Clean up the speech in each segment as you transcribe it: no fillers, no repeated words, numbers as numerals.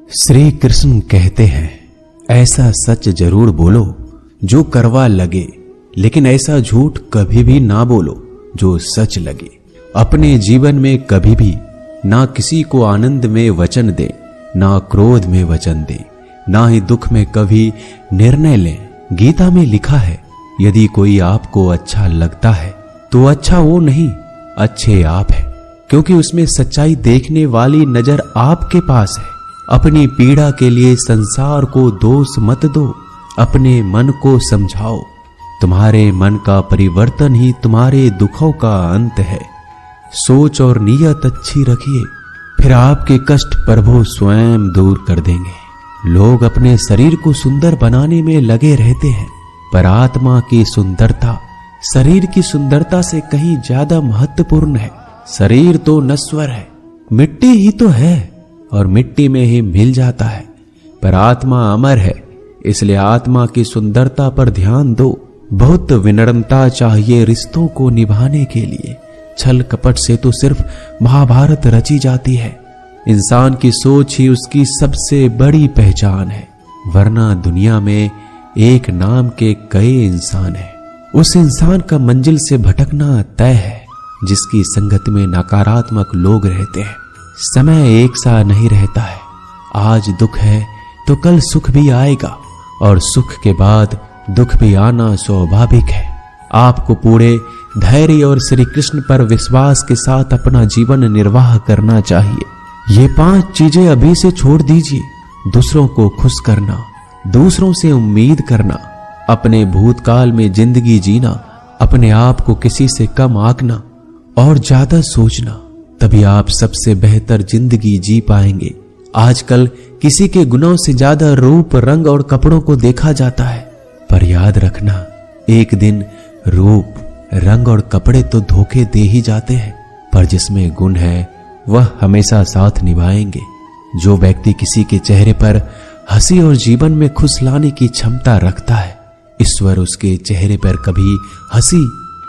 श्री कृष्ण कहते हैं, ऐसा सच जरूर बोलो जो करवा लगे, लेकिन ऐसा झूठ कभी भी ना बोलो जो सच लगे। अपने जीवन में कभी भी ना किसी को आनंद में वचन दे, ना क्रोध में वचन दे, ना ही दुख में कभी निर्णय लें। गीता में लिखा है, यदि कोई आपको अच्छा लगता है तो अच्छा वो नहीं, अच्छे आप है, क्योंकि उसमें सच्चाई देखने वाली नजर आपके पास है। अपनी पीड़ा के लिए संसार को दोष मत दो, अपने मन को समझाओ। तुम्हारे मन का परिवर्तन ही तुम्हारे दुखों का अंत है। सोच और नीयत अच्छी रखिए, फिर आपके कष्ट प्रभु स्वयं दूर कर देंगे। लोग अपने शरीर को सुंदर बनाने में लगे रहते हैं, पर आत्मा की सुंदरता शरीर की सुंदरता से कहीं ज्यादा महत्वपूर्ण है। शरीर तो नश्वर है, मिट्टी ही तो है और मिट्टी में ही मिल जाता है, पर आत्मा अमर है, इसलिए आत्मा की सुंदरता पर ध्यान दो। बहुत विनम्रता चाहिए रिश्तों को निभाने के लिए। छल कपट से तो सिर्फ महाभारत रची जाती है। इंसान की सोच ही उसकी सबसे बड़ी पहचान है, वरना दुनिया में एक नाम के कई इंसान हैं। उस इंसान का मंजिल से भटकना तय है जिसकी संगत में नकारात्मक लोग रहते हैं। समय एक सा नहीं रहता है, आज दुख है तो कल सुख भी आएगा, और सुख के बाद दुख भी आना स्वाभाविक है। आपको पूरे धैर्य और श्री कृष्ण पर विश्वास के साथ अपना जीवन निर्वाह करना चाहिए। ये 5 चीजें अभी से छोड़ दीजिए। दूसरों को खुश करना, दूसरों से उम्मीद करना, अपने भूतकाल में जिंदगी जीना, अपने आप को किसी से कम आंकना और ज्यादा सोचना, तभी आप सबसे बेहतर जिंदगी जी पाएंगे। आजकल किसी के गुणों से ज्यादा रूप, रंग और कपड़ों को देखा जाता है, पर याद रखना, एक दिन रूप, रंग और कपड़े तो धोखे दे ही जाते हैं, पर जिसमें गुण है वह हमेशा साथ निभाएंगे। जो व्यक्ति किसी के चेहरे पर हंसी और जीवन में खुश लाने की क्षमता रखता है, ईश्वर उसके चेहरे पर कभी हंसी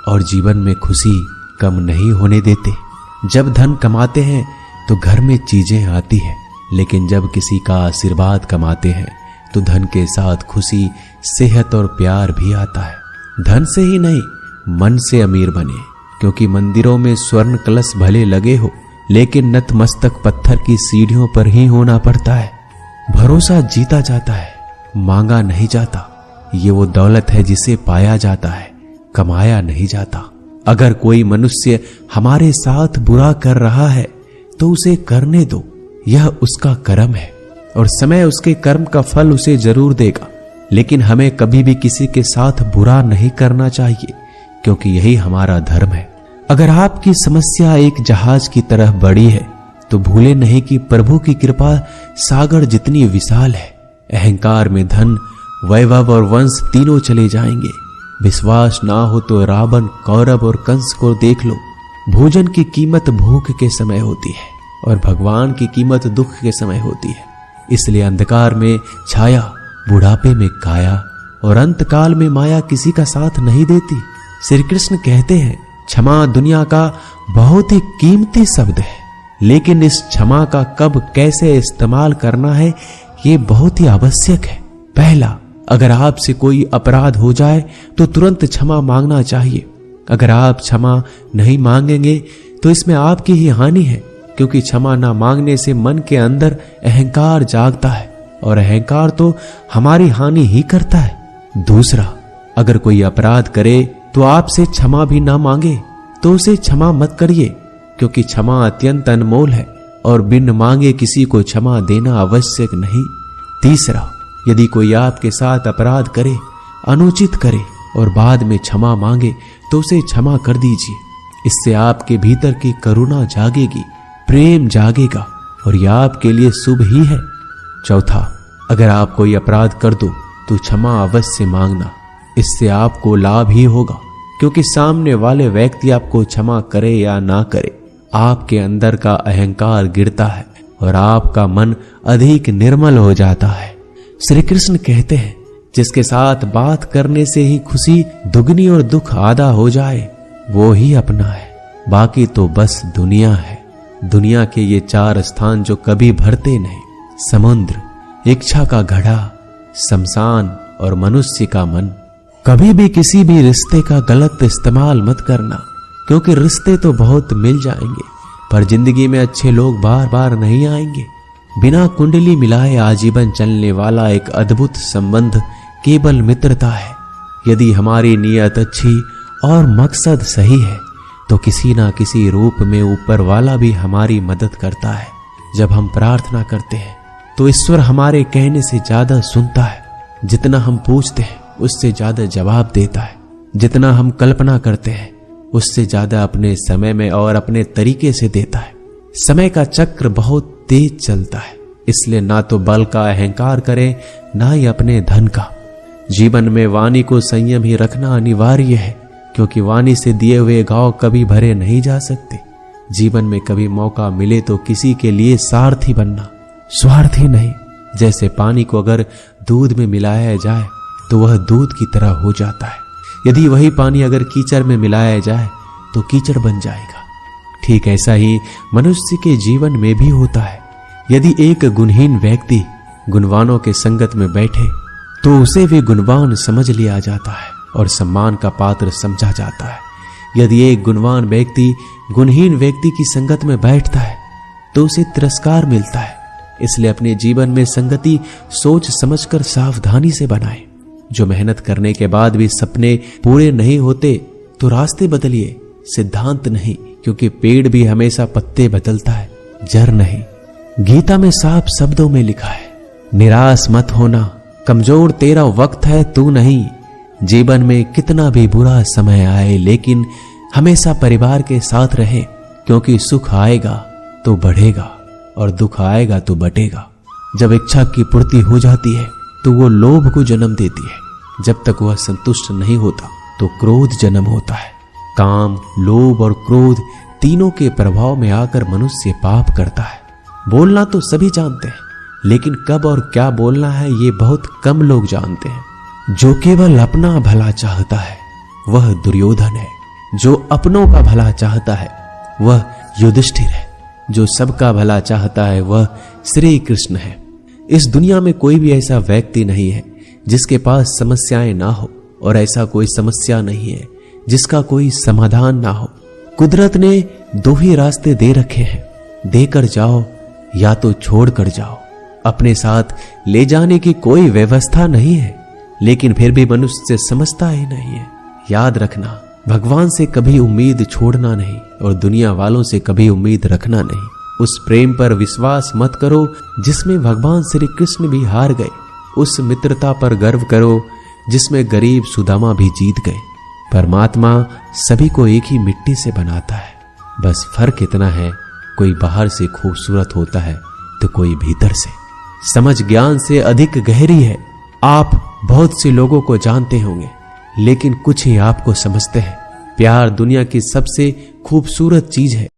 और जीवन में खुशी कम नहीं होने देते। जब धन कमाते हैं तो घर में चीजें आती हैं, लेकिन जब किसी का आशीर्वाद कमाते हैं तो धन के साथ खुशी, सेहत और प्यार भी आता है। धन से ही नहीं, मन से अमीर बने, क्योंकि मंदिरों में स्वर्ण कलश भले लगे हो, लेकिन नतमस्तक पत्थर की सीढ़ियों पर ही होना पड़ता है। भरोसा जीता जाता है, मांगा नहीं जाता। ये वो दौलत है जिसे पाया जाता है, कमाया नहीं जाता। अगर कोई मनुष्य हमारे साथ बुरा कर रहा है तो उसे करने दो, यह उसका कर्म है और समय उसके कर्म का फल उसे जरूर देगा। लेकिन हमें कभी भी किसी के साथ बुरा नहीं करना चाहिए, क्योंकि यही हमारा धर्म है। अगर आपकी समस्या एक जहाज की तरह बड़ी है तो भूले नहीं कि प्रभु की कृपा सागर जितनी विशाल है। अहंकार में धन, वैभव और वंश तीनों चले जाएंगे। विश्वास ना हो तो रावण, कौरव और कंस को देख लो। भोजन की कीमत भूख के समय होती है और भगवान की कीमत दुख के समय होती है। इसलिए अंधकार में छाया, बुढ़ापे में काया और अंतकाल में माया किसी का साथ नहीं देती। श्री कृष्ण कहते हैं, क्षमा दुनिया का बहुत ही कीमती शब्द है, लेकिन इस क्षमा का कब कैसे इस्तेमाल करना है ये बहुत ही आवश्यक है। पहला, अगर आपसे कोई अपराध हो जाए तो तुरंत क्षमा मांगना चाहिए। अगर आप क्षमा नहीं मांगेंगे तो इसमें आपकी ही हानि है, क्योंकि क्षमा ना मांगने से मन के अंदर अहंकार जागता है और अहंकार तो हमारी हानि ही करता है। दूसरा, अगर कोई अपराध करे तो आपसे क्षमा भी ना मांगे तो उसे क्षमा मत करिए, क्योंकि क्षमा अत्यंत अनमोल है और बिन मांगे किसी को क्षमा देना आवश्यक नहीं। तीसरा, यदि कोई आपके साथ अपराध करे, अनुचित करे और बाद में क्षमा मांगे तो उसे क्षमा कर दीजिए। इससे आपके भीतर की करुणा जागेगी, प्रेम जागेगा और यह आपके लिए शुभ ही है। चौथा, अगर आप कोई अपराध कर दो तो क्षमा अवश्य मांगना, इससे आपको लाभ ही होगा, क्योंकि सामने वाले व्यक्ति आपको क्षमा करे या ना करे, आपके अंदर का अहंकार गिरता है और आपका मन अधिक निर्मल हो जाता है। श्री कृष्ण कहते हैं, जिसके साथ बात करने से ही खुशी दुगनी और दुख आधा हो जाए वो ही अपना है, बाकी तो बस दुनिया है। दुनिया के ये 4 स्थान जो कभी भरते नहीं, समुद्र, इच्छा का घड़ा, शमशान और मनुष्य का मन। कभी भी किसी भी रिश्ते का गलत इस्तेमाल मत करना, क्योंकि रिश्ते तो बहुत मिल जाएंगे, पर जिंदगी में अच्छे लोग बार बार नहीं आएंगे। बिना कुंडली मिलाए आजीवन चलने वाला एक अद्भुत संबंध केवल मित्रता है। यदि हमारी नीयत अच्छी और मकसद सही है तो किसी ना किसी रूप में ऊपर वाला भी हमारी मदद करता है। जब हम प्रार्थना करते हैं तो ईश्वर हमारे कहने से ज्यादा सुनता है। जितना हम पूछते हैं उससे ज्यादा जवाब देता है। जितना हम कल्पना करते हैं उससे ज्यादा अपने समय में और अपने तरीके से देता है। समय का चक्र बहुत तेज चलता है, इसलिए ना तो बल का अहंकार करें ना ही अपने धन का। जीवन में वाणी को संयम ही रखना अनिवार्य है, क्योंकि वाणी से दिए हुए घाव कभी भरे नहीं जा सकते। जीवन में कभी मौका मिले तो किसी के लिए सारथी बनना, स्वार्थी नहीं। जैसे पानी को अगर दूध में मिलाया जाए तो वह दूध की तरह हो जाता है, यदि वही पानी अगर कीचड़ में मिलाया जाए तो कीचड़ बन जाएगा। ठीक ऐसा ही मनुष्य के जीवन में भी होता है। यदि एक गुणहीन व्यक्ति गुणवानों के संगत में बैठे तो उसे भी गुणवान समझ लिया जाता है और सम्मान का पात्र समझा जाता है। यदि एक गुणवान व्यक्ति गुणहीन व्यक्ति की संगत में बैठता है तो उसे तिरस्कार मिलता है। इसलिए अपने जीवन में संगति सोच समझकर सावधानी से बनाएं। जो मेहनत करने के बाद भी सपने पूरे नहीं होते तो रास्ते बदलिए, सिद्धांत नहीं, क्योंकि पेड़ भी हमेशा पत्ते बदलता है, जड़ नहीं। गीता में साफ शब्दों में लिखा है, निराश मत होना, कमजोर तेरा वक्त है तू नहीं। जीवन में कितना भी बुरा समय आए लेकिन हमेशा परिवार के साथ रहे, क्योंकि सुख आएगा तो बढ़ेगा और दुख आएगा तो बटेगा। जब इच्छा की पूर्ति हो जाती है तो वो लोभ को जन्म देती है। जब तक वह संतुष्ट नहीं होता तो क्रोध जन्म होता है। काम, लोभ और क्रोध तीनों के प्रभाव में आकर मनुष्य पाप करता है। बोलना तो सभी जानते हैं, लेकिन कब और क्या बोलना है ये बहुत कम लोग जानते हैं। जो केवल अपना भला चाहता है वह दुर्योधन है। जो अपनों का भला चाहता है वह युधिष्ठिर है। जो सबका भला चाहता है वह श्री कृष्ण है। इस दुनिया में कोई भी ऐसा व्यक्ति नहीं है जिसके पास समस्याएं ना हो, और ऐसा कोई समस्या नहीं है जिसका कोई समाधान ना हो। कुदरत ने दो ही रास्ते दे रखे हैं, देकर जाओ या तो छोड़ कर जाओ। अपने साथ ले जाने की कोई व्यवस्था नहीं है, लेकिन फिर भी मनुष्य समझता ही नहीं है। याद रखना, भगवान से कभी उम्मीद छोड़ना नहीं और दुनिया वालों से कभी उम्मीद रखना नहीं। उस प्रेम पर विश्वास मत करो जिसमें भगवान श्री कृष्ण भी हार गए। उस मित्रता पर गर्व करो जिसमें गरीब सुदामा भी जीत गए। परमात्मा सभी को एक ही मिट्टी से बनाता है, बस फर्क इतना है, कोई बाहर से खूबसूरत होता है तो कोई भीतर से। समझ ज्ञान से अधिक गहरी है। आप बहुत से लोगों को जानते होंगे, लेकिन कुछ ही आपको समझते हैं। प्यार दुनिया की सबसे खूबसूरत चीज है।